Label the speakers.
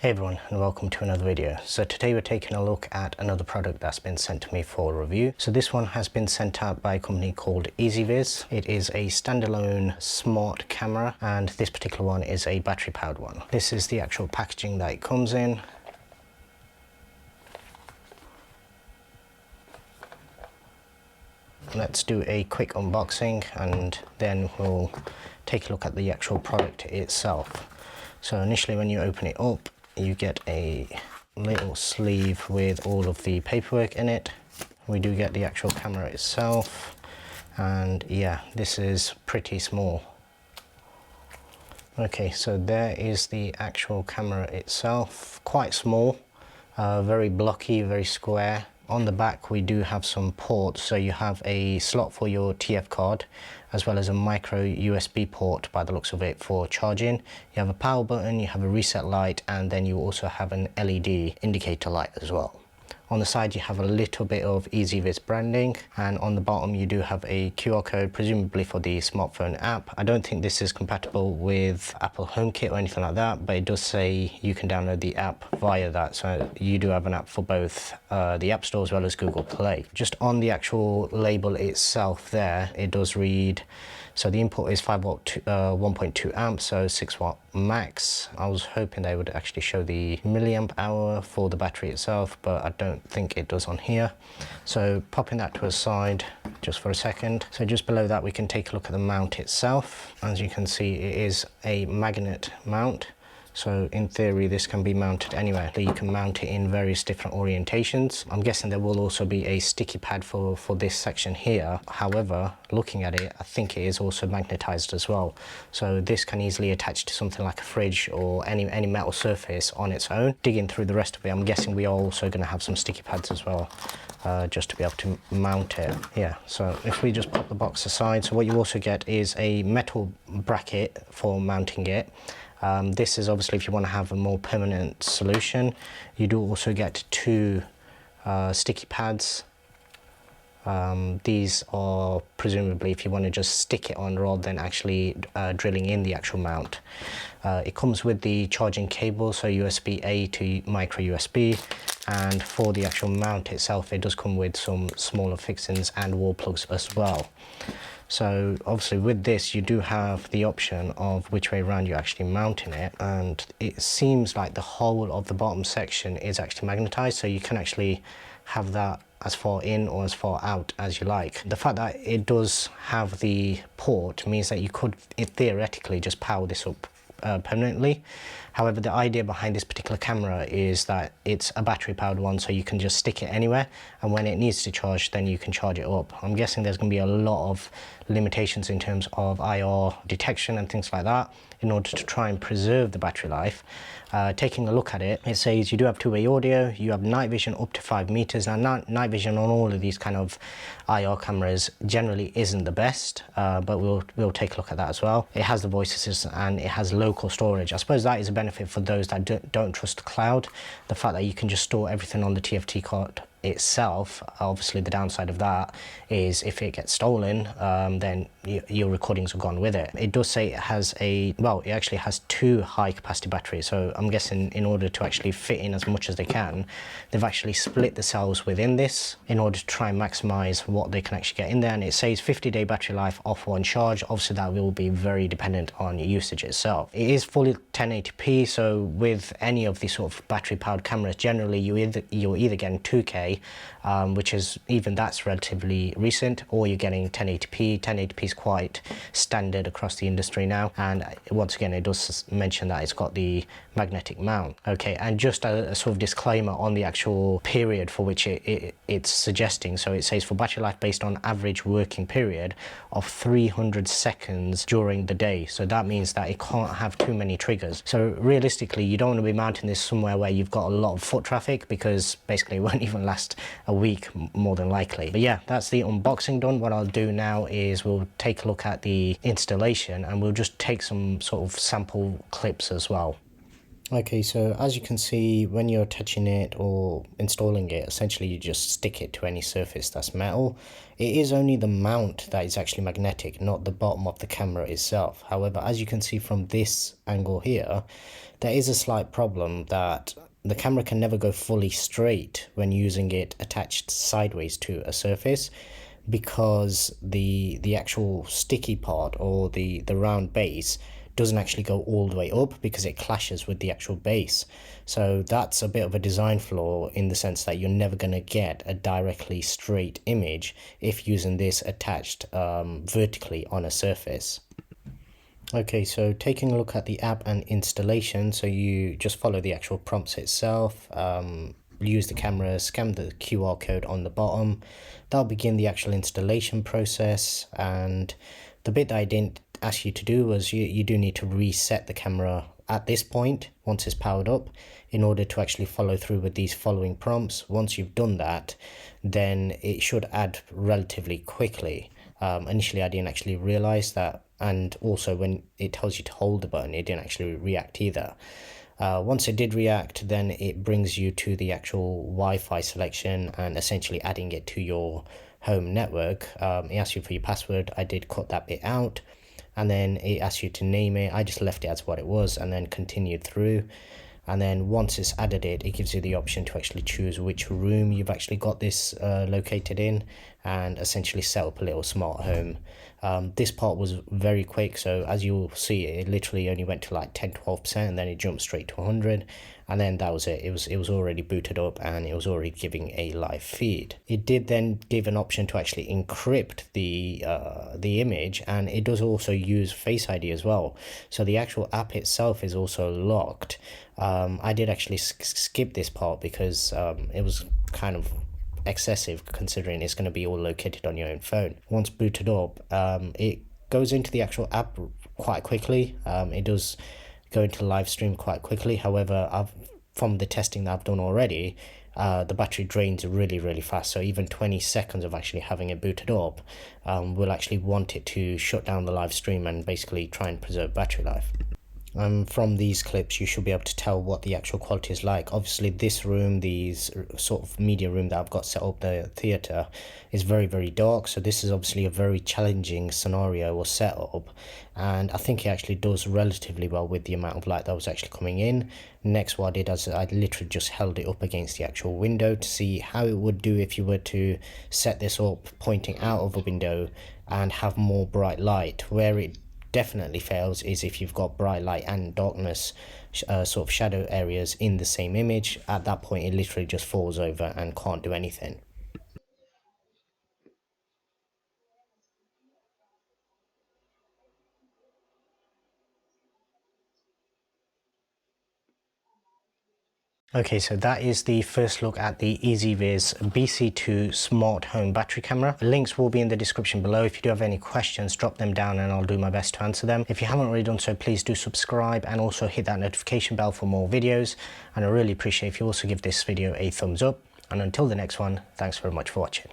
Speaker 1: Hey everyone, and welcome to another video. So today we're taking a look at another product that's been sent to me for review. So this one has been sent out by a company called EZVIZ. It is a standalone smart camera, and this particular one is a battery powered one. This is the actual packaging that it comes in. Let's do a quick unboxing and then we'll take a look at the actual product itself. So initially when you open it up, you get a little sleeve with all of the paperwork in it. We do get the actual camera itself, and yeah, this is pretty small. Okay, so there is the actual camera itself, quite small, very blocky, very square. On the back we do have some ports, so you have a slot for your TF card as well as a micro USB port by the looks of it for charging. You have a power button, you have a reset light, and then you also have an LED indicator light as well. On the side you have a little bit of EZVIZ branding, and on the bottom you do have a QR code, presumably for the smartphone app. I don't think this is compatible with Apple HomeKit or anything like that, but it does say you can download the app via that, so you do have an app for both the App Store as well as Google Play. Just on the actual label itself there, it does read, so the input is 5 watt 1.2 amps, so 6 watt max. I was hoping they would actually show the milliamp hour for the battery itself, but I don't think it does on here. So popping that to a side just for a second. So just below that we can take a look at the mount itself. As you can see, it is a magnet mount. So in theory this can be mounted anywhere. You can mount it in various different orientations. I'm guessing there will also be a sticky pad for this section here. However, looking at it, I think it is also magnetized as well. So this can easily attach to something like a fridge or any metal surface on its own. Digging through the rest of it, I'm guessing we are also going to have some sticky pads as well, just to be able to mount it. Yeah, so if we just pop the box aside, so what you also get is a metal bracket for mounting it. This is obviously if you want to have a more permanent solution. You do also get two sticky pads. These are presumably if you want to just stick it on rather than actually drilling in the actual mount. It comes with the charging cable, so USB-A to micro USB, and for the actual mount itself it does come with some smaller fixings and wall plugs as well. So obviously with this you do have the option of which way around you're actually mounting it, and it seems like the whole of the bottom section is actually magnetized, so you can actually have that as far in or as far out as you like. The fact that it does have the port means that you could theoretically just power this up permanently. However, the idea behind this particular camera is that it's a battery powered one, so you can just stick it anywhere, and when it needs to charge then you can charge it up. I'm guessing there's going to be a lot of limitations in terms of IR detection and things like that in order to try and preserve the battery life. Taking a look at it, it says you do have two-way audio, you have night vision up to 5 meters. Now night vision on all of these kind of IR cameras generally isn't the best, but we'll take a look at that as well. It has the voice assistant and it has local storage. I suppose that is a benefit for those that don't trust the cloud. The fact that you can just store everything on the TFT card itself. Obviously the downside of that is if it gets stolen, then your recordings are gone with it. It does say it has it actually has two high capacity batteries, so I'm guessing in order to actually fit in as much as they can, they've actually split the cells within this in order to try and maximize what they can actually get in there. And it says 50-day battery life off one charge. Obviously that will be very dependent on usage itself. It is fully 1080p, so with any of these sort of battery powered cameras, generally you're either getting 2K, which is, even that's relatively recent, or you're getting 1080p. 1080p is quite standard across the industry now, and once again it does mention that it's got the magnetic mount. Okay, and just a sort of disclaimer on the actual period for which it's suggesting. So it says for battery life based on average working period of 300 seconds during the day. So that means that it can't have too many triggers. So realistically you don't want to be mounting this somewhere where you've got a lot of foot traffic, because basically it won't even last a week more than likely. But yeah, that's the unboxing done. What I'll do now is we'll take a look at the installation and we'll just take some sort of sample clips as well. Okay, so as you can see, when you're touching it or installing it, essentially you just stick it to any surface that's metal. It is only the mount that is actually magnetic, not the bottom of the camera itself. However, as you can see from this angle here, there is a slight problem that the camera can never go fully straight when using it attached sideways to a surface, because the actual sticky part or the round base doesn't actually go all the way up because it clashes with the actual base. So that's a bit of a design flaw in the sense that you're never going to get a directly straight image if using this attached vertically on a surface. Okay, so taking a look at the app and installation, so you just follow the actual prompts itself, use the camera, scan the QR code on the bottom. That'll begin the actual installation process, and the bit that I didn't ask you to do was you do need to reset the camera at this point once it's powered up in order to actually follow through with these following prompts. Once you've done that, then it should add relatively quickly. Initially I didn't actually realize that, and also when it tells you to hold the button, it didn't actually react either. Once it did react, then it brings you to the actual Wi-Fi selection and essentially adding it to your home network. It asks you for your password. I did cut that bit out, and then it asks you to name it. I just left it as what it was and then continued through. And then once it's added it gives you the option to actually choose which room you've actually got this located in, and essentially set up a little smart home. This part was very quick, so as you'll see, it literally only went to like 10-12%, and then it jumped straight to 100, and then that was it. It was already booted up and it was already giving a live feed. It did then give an option to actually encrypt the image, and it does also use Face ID as well. So the actual app itself is also locked. I did actually skip this part because it was kind of excessive considering it's going to be all located on your own phone. Once booted up, it goes into the actual app quite quickly. It does go into live stream quite quickly. However, from the testing that I've done already, the battery drains really fast. So even 20 seconds of actually having it booted up will actually want it to shut down the live stream and basically try and preserve battery life. From these clips you should be able to tell what the actual quality is like. Obviously this room, these sort of media room that I've got set up, the theatre, is very dark, so this is obviously a very challenging scenario or setup, and I think it actually does relatively well with the amount of light that was actually coming in. Next, what I did is I literally just held it up against the actual window to see how it would do if you were to set this up pointing out of a window and have more bright light. Where it definitely fails is if you've got bright light and darkness sort of shadow areas in the same image. At that point it literally just falls over and can't do anything. Okay, so that is the first look at the EZVIZ BC2 smart home battery camera. The links will be in the description below. If you do have any questions, drop them down and I'll do my best to answer them. If you haven't already done so, please do subscribe and also hit that notification bell for more videos. And I really appreciate if you also give this video a thumbs up. And until the next one, thanks very much for watching.